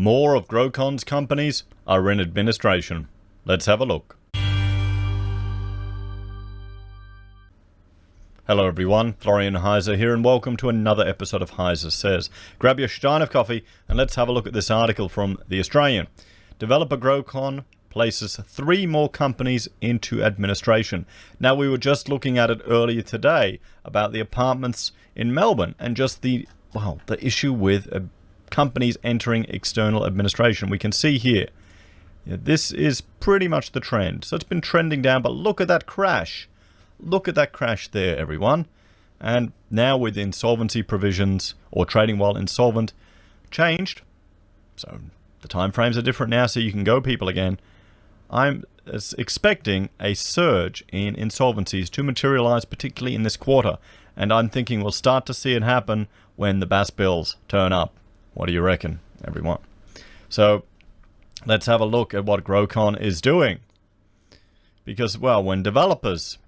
More of Grocon's companies are in administration. Let's have a look. Hello everyone, Florian.heise here, and welcome to another episode of HeiseSays. Grab your stein of coffee and let's have a look at this article from The Australian. Developer Grocon places 3 more companies into administration. Now, we were just looking at it earlier today about the apartments in Melbourne and just the issue with companies entering external administration. We can see here, this is pretty much the trend. So it's been trending down, but look at that crash. Look at that crash there, everyone. And now with insolvency provisions or trading while insolvent changed, so the time frames are different now, so you can go people again. I'm expecting a surge in insolvencies to materialize, particularly in this quarter. And I'm thinking we'll start to see it happen when the BAS bills turn up. What do you reckon, everyone? So let's have a look at what Grocon is doing. Because, well, when developers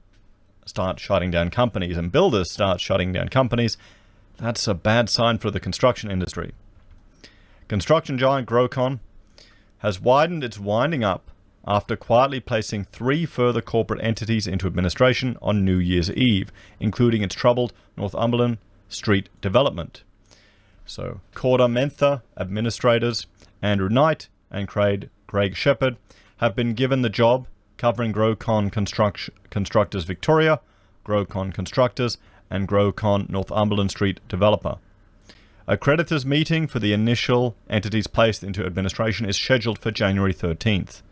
start shutting down companies and builders start shutting down companies, that's a bad sign for the construction industry. Construction giant Grocon has widened its winding up after quietly placing 3 further corporate entities into administration on New Year's Eve, including its troubled Northumberland Street development. So, Corda Mentha administrators Andrew Knight and Craig Shepherd have been given the job covering Grocon Constructors Victoria, Grocon Constructors, and Grocon Northumberland Street developer. A creditors meeting for the initial entities placed into administration is scheduled for January 13th.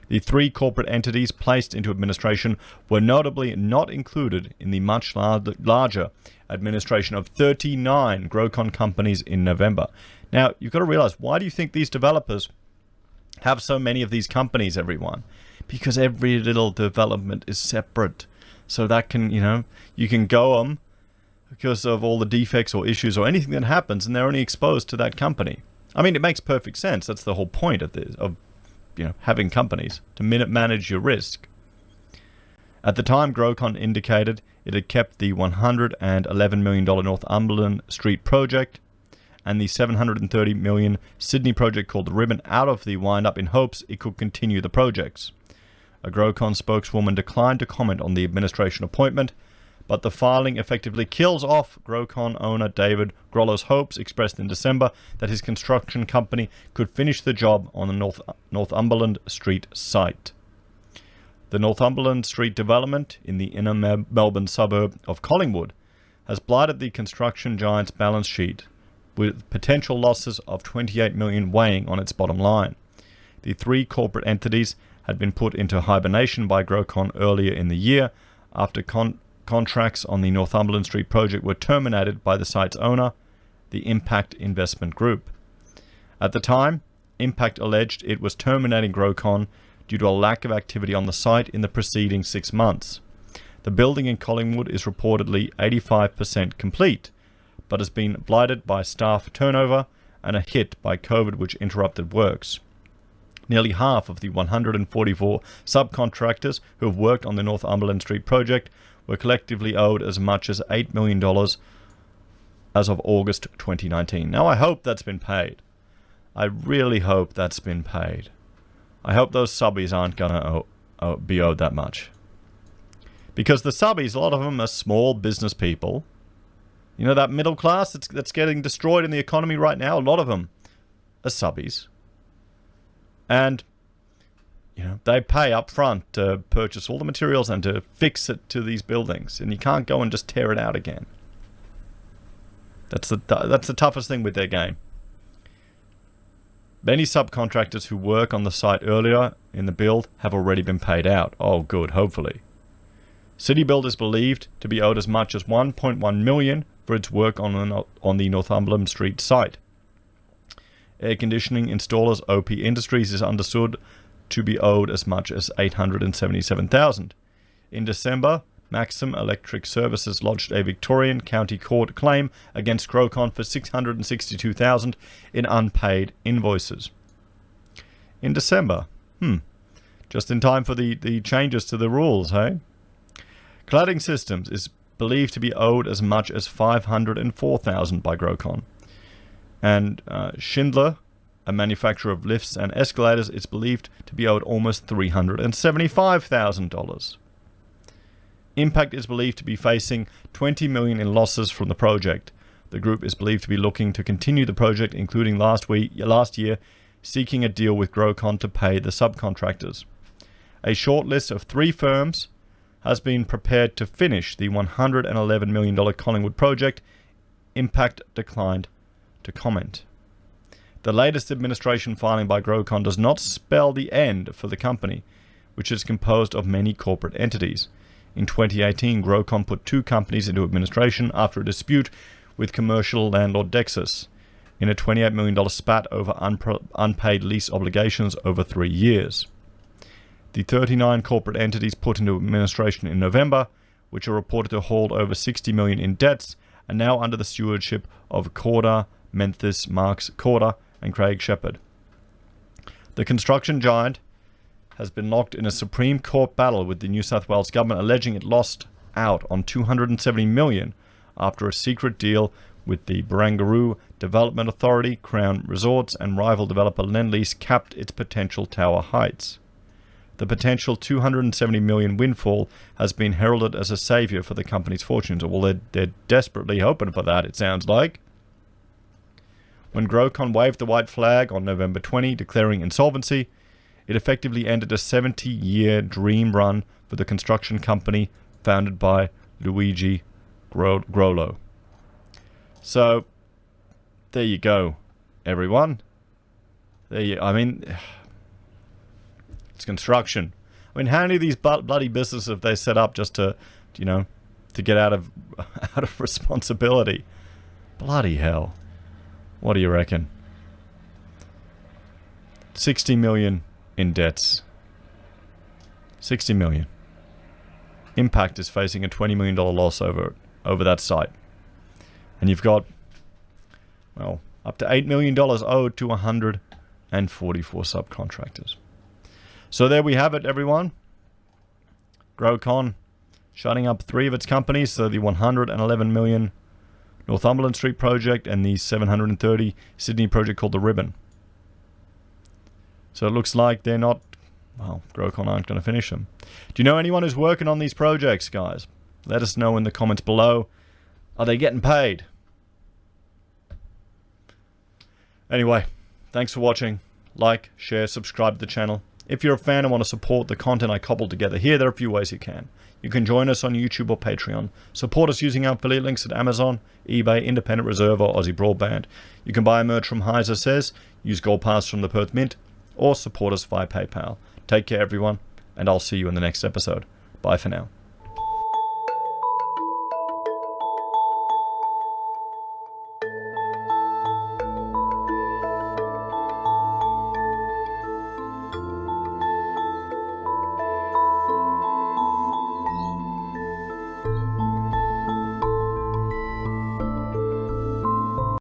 The 3 corporate entities placed into administration were notably not included in the much larger administration of 39 Grocon companies in November. Now, you've got to realize, why do you think these developers have so many of these companies, everyone? Because every little development is separate. So that can, you can go them because of all the defects or issues or anything that happens, and they're only exposed to that company. I mean, it makes perfect sense. That's the whole point of this, having companies, to manage your risk. At the time, Grocon indicated it had kept the $111 million Northumberland Street project and the $730 million Sydney project called The Ribbon out of the wind-up in hopes it could continue the projects. A Grocon spokeswoman declined to comment on the administration appointment, but the filing effectively kills off Grocon owner David Grollo's hopes expressed in December that his construction company could finish the job on the Northumberland Street site. The Northumberland Street development in the inner Melbourne suburb of Collingwood has blighted the construction giant's balance sheet, with potential losses of $28 million weighing on its bottom line. The 3 corporate entities had been put into hibernation by Grocon earlier in the year after contracts on the Northumberland Street project were terminated by the site's owner, the Impact Investment Group. At the time, Impact alleged it was terminating Grocon due to a lack of activity on the site in the preceding 6 months. The building in Collingwood is reportedly 85% complete, but has been blighted by staff turnover and a hit by COVID which interrupted works. Nearly half of the 144 subcontractors who have worked on the Northumberland Street project were collectively owed as much as $8 million as of August 2019. Now, I hope that's been paid. I really hope that's been paid. I hope those subbies aren't going to be owed that much. Because the subbies, a lot of them are small business people. You know, that middle class that's getting destroyed in the economy right now, a lot of them are subbies. And, they pay up front to purchase all the materials and to fix it to these buildings. And you can't go and just tear it out again. That's the toughest thing with their game. Many subcontractors who work on the site earlier in the build have already been paid out. Oh, good, hopefully. City Build is believed to be owed as much as $1.1 million for its work on the Northumberland Street site. Air conditioning installers OP Industries is understood to be owed as much as $877,000. In December, Maxim Electric Services lodged a Victorian County Court claim against Grocon for $662,000 in unpaid invoices. In December, just in time for the changes to the rules, hey? Cladding Systems is believed to be owed as much as $504,000 by Grocon. And Schindler a manufacturer of lifts and escalators, is believed to be owed almost $375,000. Impact is believed to be facing $20 million in losses from the project. The group is believed to be looking to continue the project, including last year, seeking a deal with Grocon to pay the subcontractors. A short list of 3 firms has been prepared to finish the $111 million Collingwood project. Impact declined to comment. The latest administration filing by Grocon does not spell the end for the company, which is composed of many corporate entities. In 2018, Grocon put 2 companies into administration after a dispute with commercial landlord Dexus in a $28 million spat over unpaid lease obligations over 3 years. The 39 corporate entities put into administration in November, which are reported to hold over $60 million in debts, are now under the stewardship of Corda, Memphis, Marks, Corda, and Craig Shepherd. The construction giant has been locked in a Supreme Court battle with the New South Wales government, alleging it lost out on $270 million after a secret deal with the Barangaroo Development Authority, Crown Resorts, and rival developer Lendlease capped its potential tower heights. The potential $270 million windfall has been heralded as a savior for the company's fortunes. Well, they're desperately hoping for that, it sounds like. When Grocon waved the white flag on November 20, declaring insolvency, it effectively ended a 70-year dream run for the construction company founded by Luigi Grollo. So, there you go, everyone. It's construction. I mean, how many of these bloody businesses have they set up just to, to get out of responsibility? Bloody hell. What do you reckon? 60 million in debts. 60 million. Impact is facing a $20 million loss over that site. And you've got, well, up to $8 million owed to 144 subcontractors. So there we have it, everyone. Grocon shutting up 3 of its companies, so the $111 million Northumberland Street project and the $730 Sydney project called The Ribbon. So it looks like they're not, well, Grocon aren't going to finish them. Do you know anyone who's working on these projects, guys? Let us know in the comments below. Are they getting paid? Anyway, thanks for watching. Like, share, subscribe to the channel. If you're a fan and want to support the content I cobbled together here, there are a few ways you can. You can join us on YouTube or Patreon. Support us using our affiliate links at Amazon, eBay, Independent Reserve, or AussieBroadband. You can buy merch from HeiseSays, use Gold Pass from the Perth Mint, or support us via PayPal. Take care, everyone, and I'll see you in the next episode. Bye for now.